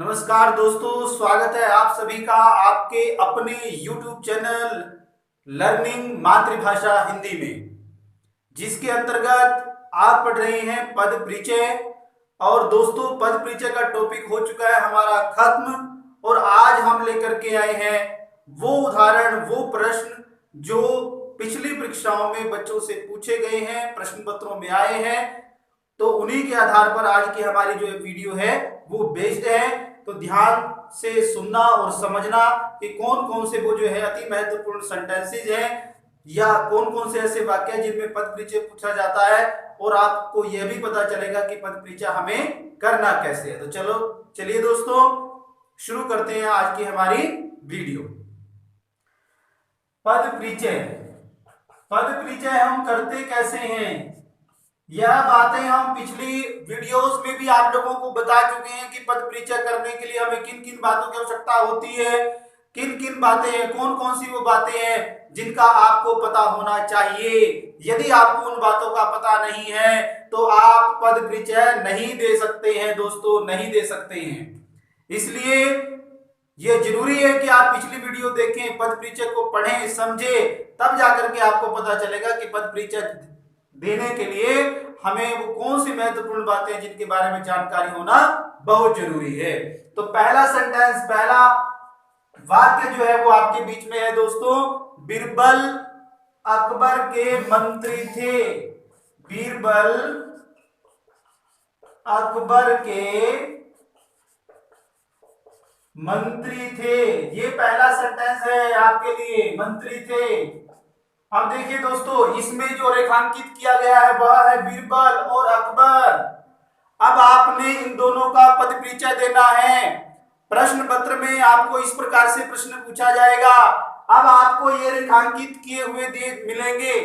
नमस्कार दोस्तों, स्वागत है आप सभी का आपके अपने YouTube चैनल लर्निंग मातृभाषा हिंदी में, जिसके अंतर्गत आप पढ़ रहे हैं पद परिचय। और दोस्तों, पद परिचय का टॉपिक हो चुका है हमारा खत्म और आज हम लेकर के आए हैं वो उदाहरण, वो प्रश्न जो पिछली परीक्षाओं में बच्चों से पूछे गए हैं, प्रश्न पत्रों में आए हैं। तो उन्हीं के आधार पर आज की हमारी जो वीडियो है वो बेस्ड है। तो ध्यान से सुनना और समझना कि कौन कौन से वो जो है अति महत्वपूर्ण सेंटेंसेज हैं या कौन कौन से ऐसे वाक्य हैं जिनमें पद परिचय पूछा जाता है, और आपको यह भी पता चलेगा कि पद परिचय हमें करना कैसे है। तो चलिए दोस्तों, शुरू करते हैं आज की हमारी वीडियो। पद परिचय हम करते कैसे हैं, यह बातें हम पिछली वीडियोस में भी आप लोगों को बता चुके हैं कि पद परिचय करने के लिए हमें किन किन बातों की आवश्यकता होती है, किन किन बातें हैं, कौन कौन सी वो बातें हैं जिनका आपको पता होना चाहिए। यदि आपको उन बातों का पता नहीं है तो आप पद परिचय नहीं दे सकते हैं दोस्तों, नहीं दे सकते हैं। इसलिए यह जरूरी है कि आप पिछली वीडियो देखें, पद परिचय को पढ़ें, समझें, तब जाकर के आपको पता चलेगा कि पद परिचय देने के लिए हमें वो कौन सी महत्वपूर्ण बातें हैं जिनके बारे में जानकारी होना बहुत जरूरी है। तो पहला सेंटेंस, पहला वाक्य जो है वो आपके बीच में है दोस्तों। बीरबल अकबर के मंत्री थे। बीरबल अकबर के मंत्री थे, ये पहला सेंटेंस है आपके लिए, मंत्री थे। अब देखिए दोस्तों, इसमें जो रेखांकित किया गया है वह है बीरबल और अकबर। अब आपने इन दोनों का पद परिचय देना है। प्रश्न पत्र में आपको इस प्रकार से प्रश्न पूछा जाएगा। अब आपको ये रेखांकित किए हुए मिलेंगे,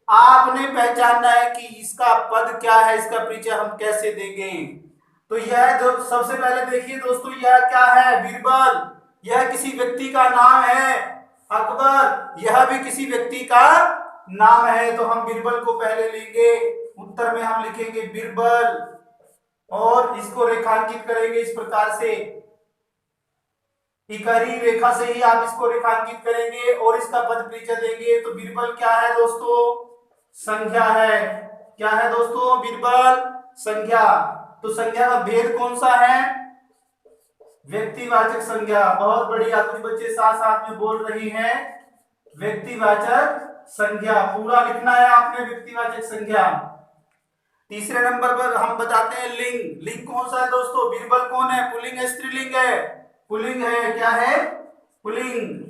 आपने पहचानना है कि इसका पद क्या है, इसका परिचय हम कैसे देंगे। तो यह सबसे पहले देखिए दोस्तों, यह क्या है, बीरबल, यह किसी व्यक्ति का नाम है। अकबर, यह भी किसी व्यक्ति का नाम है। तो हम बीरबल को पहले लेंगे, उत्तर में हम लिखेंगे बीरबल और इसको रेखांकित करेंगे इस प्रकार से, इकहरी रेखा से ही आप इसको रेखांकित करेंगे और इसका पद परिचय देंगे। तो बीरबल क्या है दोस्तों, संख्या है। क्या है दोस्तों, बीरबल संख्या। तो संख्या का भेद कौन सा है, व्यक्तिवाचक संज्ञा। बहुत बढ़िया, कुछ बच्चे साथ साथ में बोल रही हैं, व्यक्तिवाचक संज्ञा पूरा लिखना है आपने, व्यक्तिवाचक संज्ञा। तीसरे नंबर पर हम बताते हैं लिंग। लिंग कौन सा है दोस्तों, बीरबल कौन है, पुल्लिंग है स्त्रीलिंग है, पुल्लिंग है। क्या है, पुल्लिंग।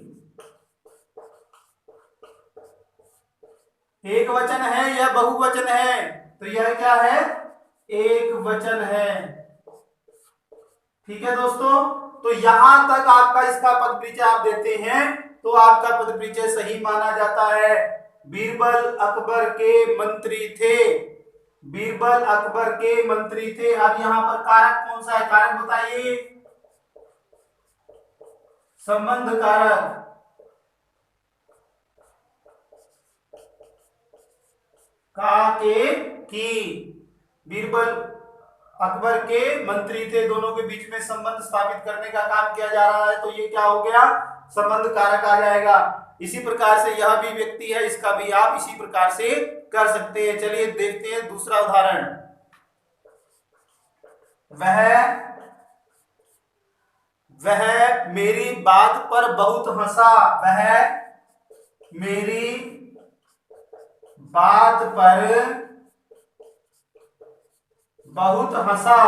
एक वचन है या बहुवचन है, तो यह क्या है, एक वचन है। ठीक है दोस्तों, तो यहां तक आपका इसका पद परिचय आप देते हैं तो आपका पद परिचय सही माना जाता है। बीरबल अकबर के मंत्री थे। बीरबल अकबर के मंत्री थे। अब यहां पर कारक कौन सा है, कारक बताइए, संबंध कारक। का के की, बीरबल अकबर के मंत्री थे, दोनों के बीच में संबंध स्थापित करने का काम किया जा रहा है। तो ये क्या हो गया, संबंध कारक आ जाएगा। इसी प्रकार से यह भी व्यक्ति है, इसका भी आप इसी प्रकार से कर सकते हैं। चलिए देखते हैं दूसरा उदाहरण। वह मेरी बात पर बहुत हंसा। वह मेरी बात पर बहुत हंसा।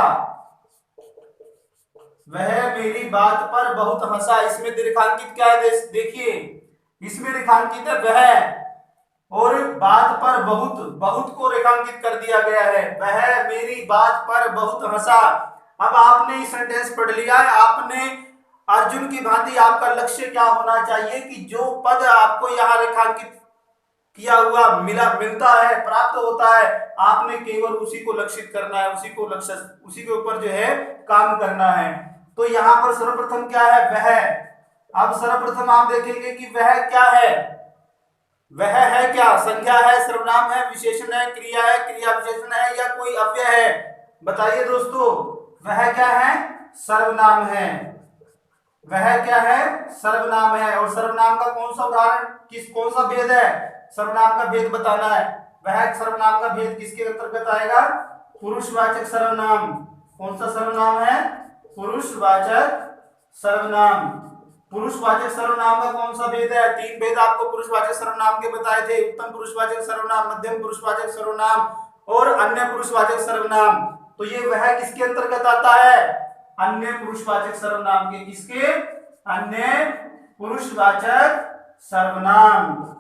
वह मेरी बात पर बहुत हंसा। इसमें रेखांकित क्या है, देखिए, इसमें रेखांकित है वह और बात पर बहुत, बहुत को रेखांकित कर दिया गया है। वह मेरी बात पर बहुत हंसा। अब आपने ये सेंटेंस पढ़ लिया है, आपने अर्जुन की भांति आपका लक्ष्य क्या होना चाहिए कि जो पद आपको यहाँ रेखांकित किया हुआ मिलता है, प्राप्त होता है, आपने केवल उसी को लक्षित करना है, उसी के ऊपर जो है काम करना है। तो यहाँ पर सर्वप्रथम क्या है, वह। अब सर्वप्रथम आप देखेंगे कि वह क्या है, वह है क्या, संज्ञा है, सर्वनाम है, विशेषण है, क्रिया है, क्रिया विशेषण है या कोई अव्यय है, बताइए दोस्तों। वह क्या है, सर्वनाम है। वह क्या है? सर्वनाम है। और सर्वनाम का कौन सा उदाहरण, कौन सा भेद है? सर्वनाम का भेद बताना है। वह सर्वनाम का भेद किसके अंतर्गत आएगा? पुरुषवाचक सर्वनाम। कौन सा सर्वनाम है? पुरुषवाचक सर्वनाम। पुरुषवाचक सर्वनाम का कौन सा भेद है? 3 भेद आपको पुरुषवाचक सर्वनाम के बताए थे। उत्तम पुरुषवाचक सर्वनाम, मध्यम पुरुषवाचक सर्वनाम और अन्य पुरुषवाचक सर्वनाम। तो ये वह किसके अंतर्गत आता है? अन्य पुरुषवाचक सर्वनाम के। किसके? अन्य पुरुषवाचक सर्वनाम।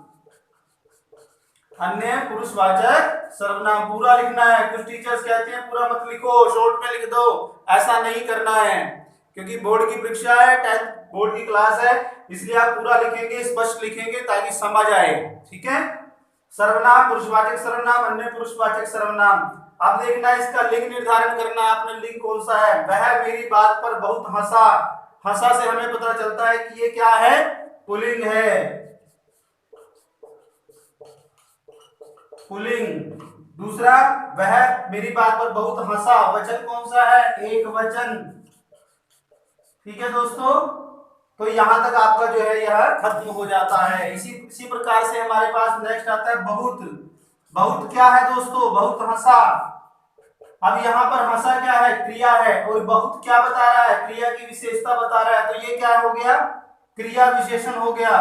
अन्य पुरुषवाचक सर्वनाम पूरा लिखना है। कुछ टीचर्स कहते हैं पूरा मत लिखो, शॉर्ट में लिख दो। ऐसा नहीं करना है, क्योंकि बोर्ड की परीक्षा है, 10th बोर्ड की क्लास है, इसलिए आप पूरा लिखेंगे, स्पष्ट लिखेंगे ताकि समझ आए। ठीक है? सर्वनाम, पुरुषवाचक सर्वनाम, अन्य पुरुषवाचक सर्वनाम। अब देखना इसका लिंग निर्धारण करना है आपने। लिंग कौन सा है? वह मेरी बात पर बहुत हंसा। हंसा से हमें पता चलता है कि ये क्या है? पुल्लिंग है। पुल्लिंग। दूसरा, वह मेरी बात पर बहुत हंसा, वचन कौन सा है? एक वचन। ठीक है दोस्तों, तो यहां तक आपका जो है यह खत्म हो जाता है। इसी प्रकार से हमारे पास नेक्स्ट आता है बहुत। बहुत क्या है दोस्तों? बहुत हंसा। अब यहाँ पर हंसा क्या है? क्रिया है। और बहुत क्या बता रहा है? क्रिया की विशेषता बता रहा है। तो ये क्या हो गया? क्रिया विशेषण हो गया।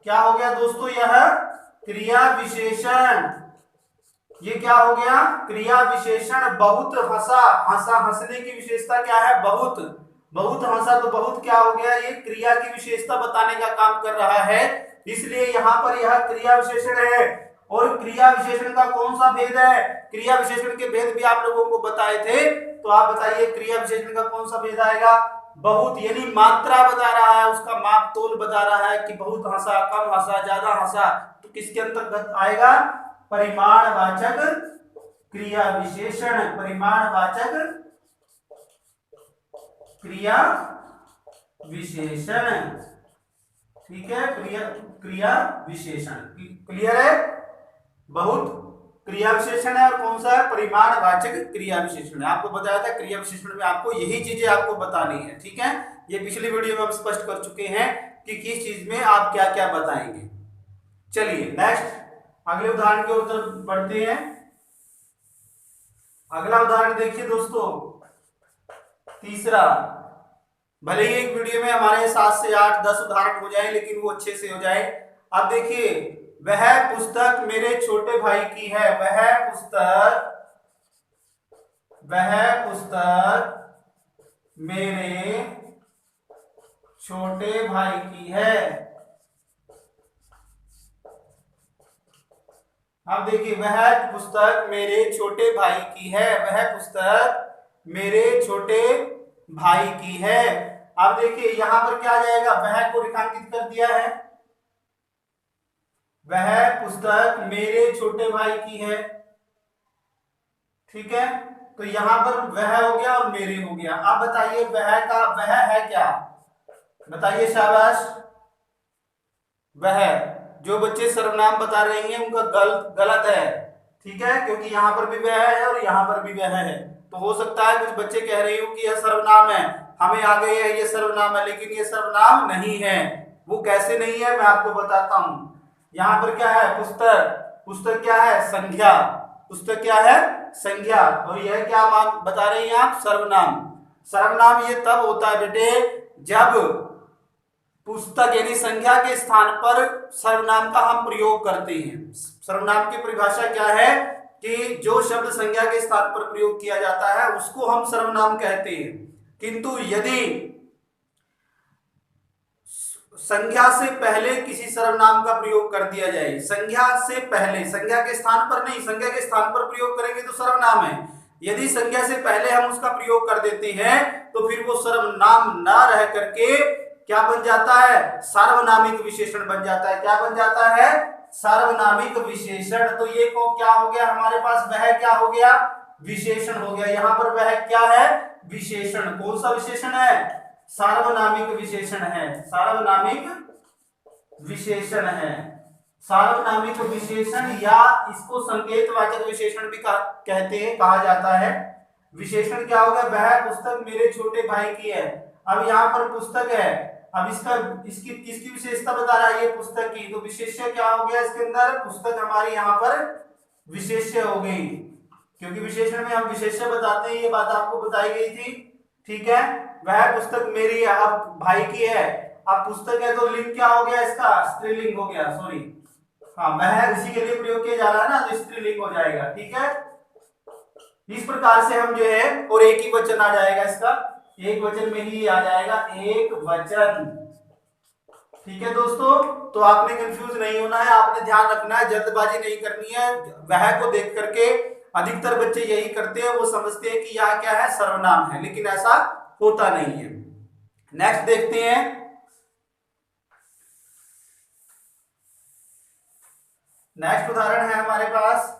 क्या हो गया दोस्तों? यह क्रिया विशेषण। ये क्या हो गया? क्रिया विशेषण। बहुत हंसा। हंसा, हंसने की विशेषता क्या है? बहुत। बहुत हंसा, तो बहुत क्या हो गया? ये क्रिया की विशेषता बताने का काम कर रहा है, इसलिए यहाँ पर यह क्रिया विशेषण है। और क्रिया विशेषण का कौन सा भेद है? क्रिया विशेषण के भेद भी आप लोगों को बताए थे, तो आप बताइए क्रिया विशेषण का कौन सा भेद आएगा? बहुत, यानी मात्रा बता रहा है, उसका माप तोल बता रहा है कि बहुत हंसा, कम हंसा, ज्यादा हंसा। तो किसके अंतर्गत आएगा? परिमाणवाचक क्रिया विशेषण। परिमाणवाचक क्रिया विशेषण। ठीक है? क्रिया विशेषण क्लियर है? बहुत क्रिया विशेषण है, और कौन सा है? परिमाणवाचक क्रिया विशेषण है। आपको बताया था क्रिया विशेषण में आपको यही चीजें आपको बतानी है। ठीक है? ये पिछली वीडियो में हम स्पष्ट कर चुके हैं कि किस चीज में आप क्या क्या बताएंगे। चलिए नेक्स्ट अगले उदाहरण की ओर तरफ बढ़ते हैं। अगला उदाहरण देखिए दोस्तों, तीसरा। भले ही एक वीडियो में हमारे 7 से 8 10 उदाहरण हो जाए, लेकिन वो अच्छे से हो जाए। अब देखिए, वह पुस्तक मेरे छोटे भाई की है। वह पुस्तक मेरे छोटे भाई की है। अब देखिए, वह पुस्तक मेरे छोटे भाई की है। वह पुस्तक मेरे छोटे भाई की है। अब देखिए यहां पर क्या आ जाएगा? वह को रेखांकित कर दिया है। वह पुस्तक मेरे छोटे भाई की है। ठीक है? तो यहां पर वह हो गया और मेरे हो गया। अब बताइए वह का वह है क्या? बताइए, शाबाश। वह, जो बच्चे सर्वनाम बता रहे हैं उनका गलत है। ठीक है? क्योंकि यहां पर भी वह है और यहां पर भी वह है। तो हो सकता है कुछ बच्चे कह रहे हो कि यह सर्वनाम है, हमें आ गई है ये सर्वनाम है, लेकिन ये सर्वनाम नहीं है। वो कैसे नहीं है मैं आपको बताता हूं। यहां पर क्या है? पुस्तक। पुस्तक क्या है? संज्ञा। पुस्तक क्या है? संज्ञा। और यह क्या बता रहे हैं आप? सर्वनाम। सर्वनाम ये तब होता है बेटे जब पुस्तक यानी संज्ञा के स्थान पर सर्वनाम का हम प्रयोग करते हैं। सर्वनाम की परिभाषा क्या है कि जो शब्द संज्ञा के स्थान पर प्रयोग किया जाता है उसको हम सर्वनाम कहते हैं। किंतु यदि संज्ञा से पहले किसी सर्वनाम का प्रयोग कर दिया जाए, संज्ञा से पहले, संज्ञा के स्थान पर नहीं, संज्ञा के स्थान पर प्रयोग करेंगे तो सर्वनाम है। यदि संज्ञा से पहले हम उसका प्रयोग कर देते हैं तो फिर वो सर्वनाम ना रह करके क्या बन जाता है? सार्वनामिक विशेषण बन जाता है। क्या बन जाता है? सार्वनामिक विशेषण। तो ये को क्या हो गया हमारे पास? वह क्या हो गया? विशेषण हो गया। यहां पर वह क्या है? विशेषण। कौन सा विशेषण है? सार्वनामिक विशेषण है। सार्वनामिक विशेषण है। सार्वनामिक विशेषण या इसको संकेतवाचक विशेषण भी कहते हैं, कहा जाता है। विशेषण क्या होगा, वह पुस्तक मेरे छोटे भाई की है। अब यहाँ पर पुस्तक है, अब इसका इसकी किसकी विशेषता बता रहा है, ये पुस्तक की, तो विशेष्य क्या हो गया इसके अंदर, पुस्तक हमारी यहाँ पर विशेष्य हो गई, क्योंकि विशेषण में हम विशेष्य बताते हैं, ये बात आपको बताई गई थी। ठीक है, वह पुस्तक मेरी है, अब भाई की है, अब पुस्तक है तो लिंग क्या हो गया इसका, स्त्रीलिंग हो गया, सॉरी, हाँ वह उसी के लिए प्रयोग किया जा रहा है ना, तो स्त्रीलिंग हो जाएगा। ठीक है, इस प्रकार से हम जो है, और एक ही वचन आ जाएगा इसका, एक वचन में ही आ जाएगा, एक वचन। ठीक है दोस्तों, तो आपने कंफ्यूज नहीं होना है, आपने ध्यान रखना है, जल्दबाजी नहीं करनी है। वह को देख करके अधिकतर बच्चे यही करते हैं, वो समझते हैं कि यह क्या है, सर्वनाम है, लेकिन ऐसा होता नहीं है। नेक्स्ट देखते हैं, नेक्स्ट उदाहरण है हमारे पास,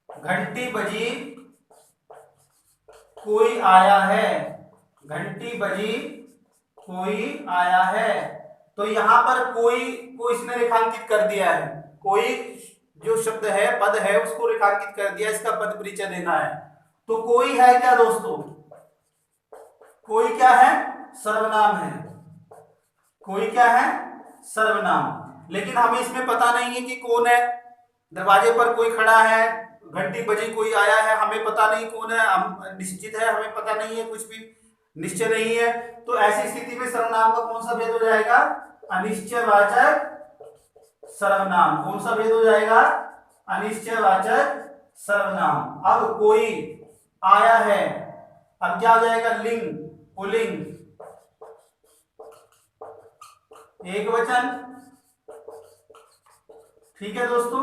घंटी बजी कोई आया है, घंटी बजी कोई आया है, तो यहां पर कोई को इसने रेखांकित कर दिया है, कोई जो शब्द है, पद है, उसको रेखांकित कर दिया, इसका पद परिचय देना है। तो कोई है क्या दोस्तों, कोई क्या है, सर्वनाम है, कोई क्या है, सर्वनाम, लेकिन हमें इसमें पता नहीं है कि कौन है, दरवाजे पर कोई खड़ा है, घंटी बजी कोई आया है, हमें पता नहीं कौन है, हम निश्चित है, हमें पता नहीं है, कुछ भी निश्चय नहीं है, तो ऐसी स्थिति में सर्वनाम का कौन सा भेद हो जाएगा, अनिश्चयवाचक सर्वनाम, कौन सा भेद हो जाएगा, अनिश्चयवाचक सर्वनाम। अब कोई आया है, अब क्या हो जाएगा, लिंग, पुल्लिंग, एक वचन। ठीक है दोस्तों,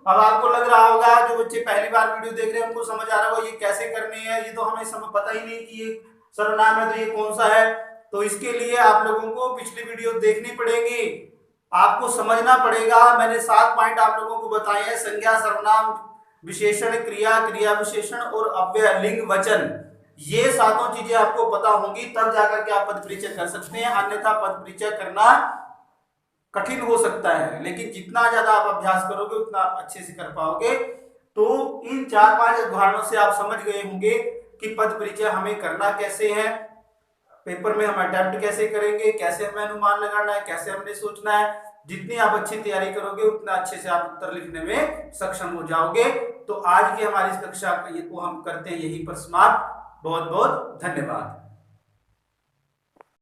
अब आपको लग रहा होगा, जो बच्चे पहली बार वीडियो देख रहे हैं उनको समझ आ रहा होगा ये कैसे करने हैं, ये तो हमें समझ पता ही नहीं कि ये सर्वनाम है तो ये कौन सा है। तो इसके लिए आप लोगों को पिछली वीडियो देखनी पड़ेगी, आपको समझना पड़ेगा। मैंने 7 पॉइंट आप लोगों को बताए हैं, संज्ञा, सर्वनाम, विशेषण, क्रिया, क्रिया विशेषण और अव्यय, लिंग, वचन, ये सातों चीजें आपको पता होंगी, तब जाकर के आप पद परिचय कर सकते हैं, अन्यथा पद परिचय करना कठिन हो सकता है, लेकिन जितना ज्यादा आप अभ्यास करोगे उतना आप अच्छे से कर पाओगे। तो इन 4-5 उदाहरणों से आप समझ गए होंगे कि पद परिचय हमें करना कैसे है, पेपर में हम अटेम्प्ट कैसे करेंगे, कैसे हमें अनुमान लगाना है, कैसे हमने सोचना है। जितनी आप अच्छी तैयारी करोगे उतना अच्छे से आप उत्तर लिखने में सक्षम हो जाओगे। तो आज की हमारी इस कक्षा को हम करते हैं यहीं पर समाप्त। बहुत बहुत धन्यवाद।